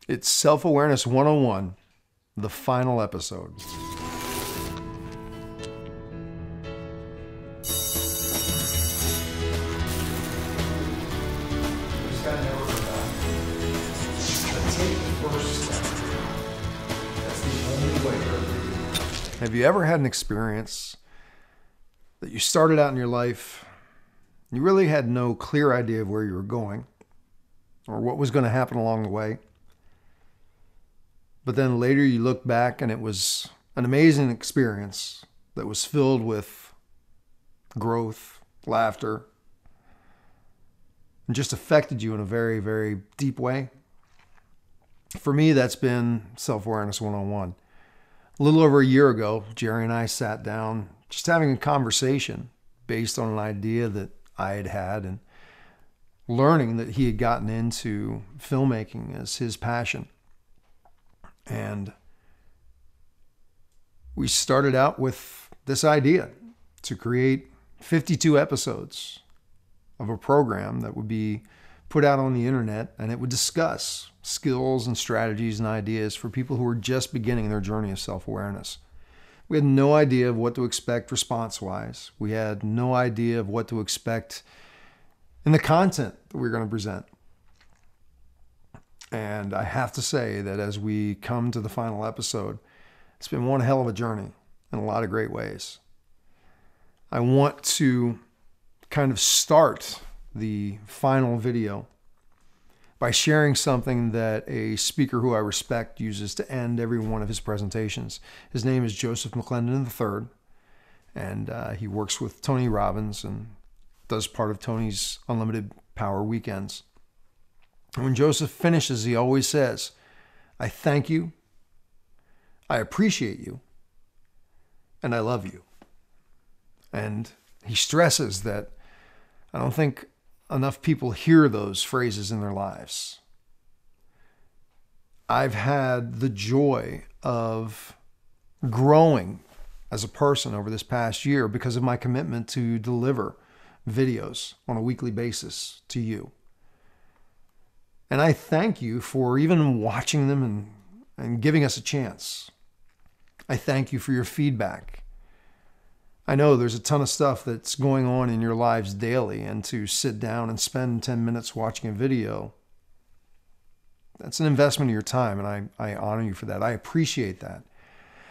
It's Self-Awareness 101, the final episode. Have you ever had an experience that you started out in your life, you really had no clear idea of where you were going or what was going to happen along the way? But then later you look back and it was an amazing experience that was filled with growth, laughter, and just affected you in a very, very deep way. For me, that's been Self-Awareness 101. A little over a year ago, Jerry and I sat down just having a conversation based on an idea that I had had and learning that he had gotten into filmmaking as his passion. And we started out with this idea to create 52 episodes of a program that would be put out on the internet, and it would discuss skills and strategies and ideas for people who are just beginning their journey of self-awareness. We had no idea of what to expect response-wise. We had no idea of what to expect in the content that we were going to present. And I have to say that as we come to the final episode, it's been one hell of a journey in a lot of great ways. I want to kind of start the final video by sharing something that a speaker who I respect uses to end every one of his presentations. His name is Joseph McClendon III, and he works with Tony Robbins and does part of Tony's Unlimited Power Weekends. And when Joseph finishes, he always says, "I thank you, I appreciate you, and I love you." And he stresses that I don't think enough people hear those phrases in their lives. I've had the joy of growing as a person over this past year because of my commitment to deliver videos on a weekly basis to you. And I thank you for even watching them and giving us a chance. I thank you for your feedback. I know there's a ton of stuff that's going on in your lives daily, and to sit down and spend 10 minutes watching a video, that's an investment of your time, and I honor you for that. I appreciate that.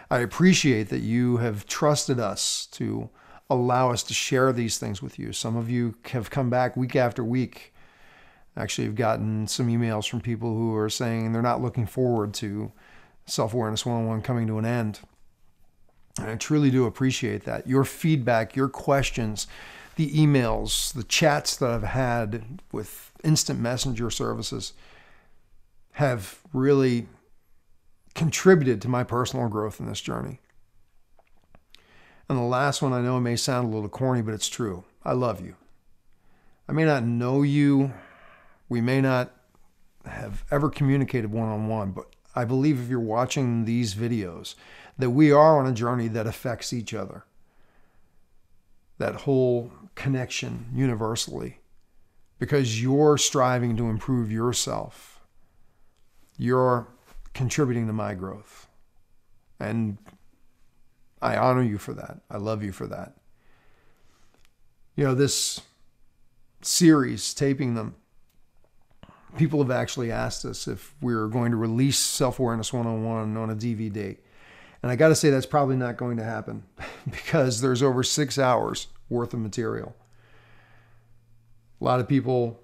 I appreciate that you have trusted us to allow us to share these things with you. Some of you have come back week after week. Actually, I've gotten some emails from people who are saying they're not looking forward to Self-Awareness 101 coming to an end. And I truly do appreciate that. Your feedback, your questions, the emails, the chats that I've had with instant messenger services have really contributed to my personal growth in this journey. And the last one, I know it may sound a little corny, but it's true. I love you. I may not know you. We may not have ever communicated one-on-one, but I believe if you're watching these videos, that we are on a journey that affects each other. That whole connection universally, because you're striving to improve yourself. You're contributing to my growth. And I honor you for that. I love you for that. You know, this series, taping them, people have actually asked us if we're going to release Self-Awareness 101 on a DVD. And I got to say that's probably not going to happen because there's over 6 hours worth of material. A lot of people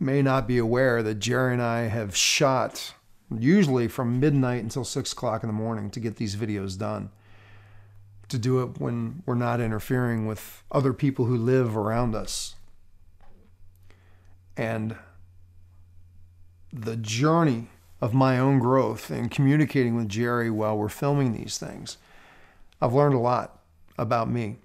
may not be aware that Jerry and I have shot usually from midnight until 6 o'clock in the morning to get these videos done. To do it when we're not interfering with other people who live around us. And the journey of my own growth and communicating with Jerry while we're filming these things, I've learned a lot about me.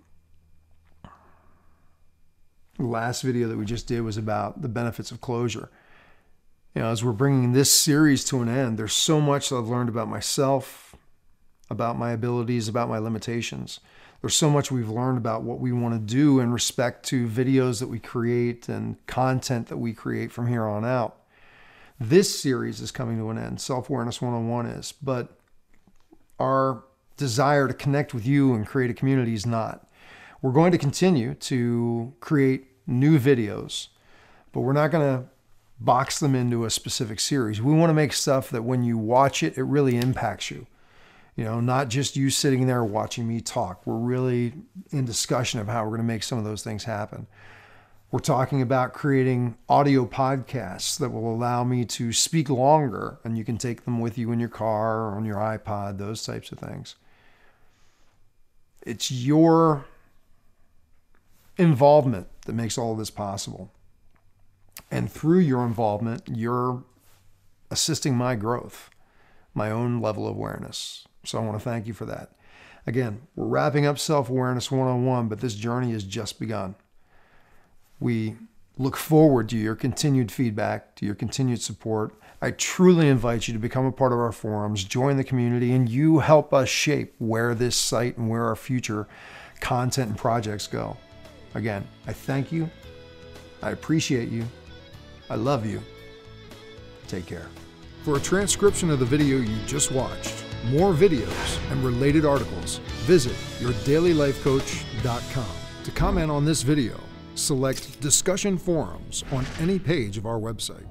The last video that we just did was about the benefits of closure. You know, as we're bringing this series to an end, there's so much that I've learned about myself, about my abilities, about my limitations. There's so much we've learned about what we want to do in respect to videos that we create and content that we create from here on out. This series is coming to an end. Self-Awareness 101 is, but our desire to connect with you and create a community is not. We're going to continue to create new videos, but we're not going to box them into a specific series. We want to make stuff that when you watch it, it really impacts you. You know, not just you sitting there watching me talk. We're really in discussion of how we're going to make some of those things happen. We're talking about creating audio podcasts that will allow me to speak longer, and you can take them with you in your car or on your iPod, those types of things. It's your involvement that makes all of this possible. And through your involvement, you're assisting my growth, my own level of awareness. So I want to thank you for that. Again, we're wrapping up Self-Awareness 101, but this journey has just begun. We look forward to your continued feedback, to your continued support. I truly invite you to become a part of our forums, join the community, and you help us shape where this site and where our future content and projects go. Again, I thank you. I appreciate you. I love you. Take care. For a transcription of the video you just watched, more videos, and related articles, visit yourdailylifecoach.com. To comment on this video, select Discussion Forums on any page of our website.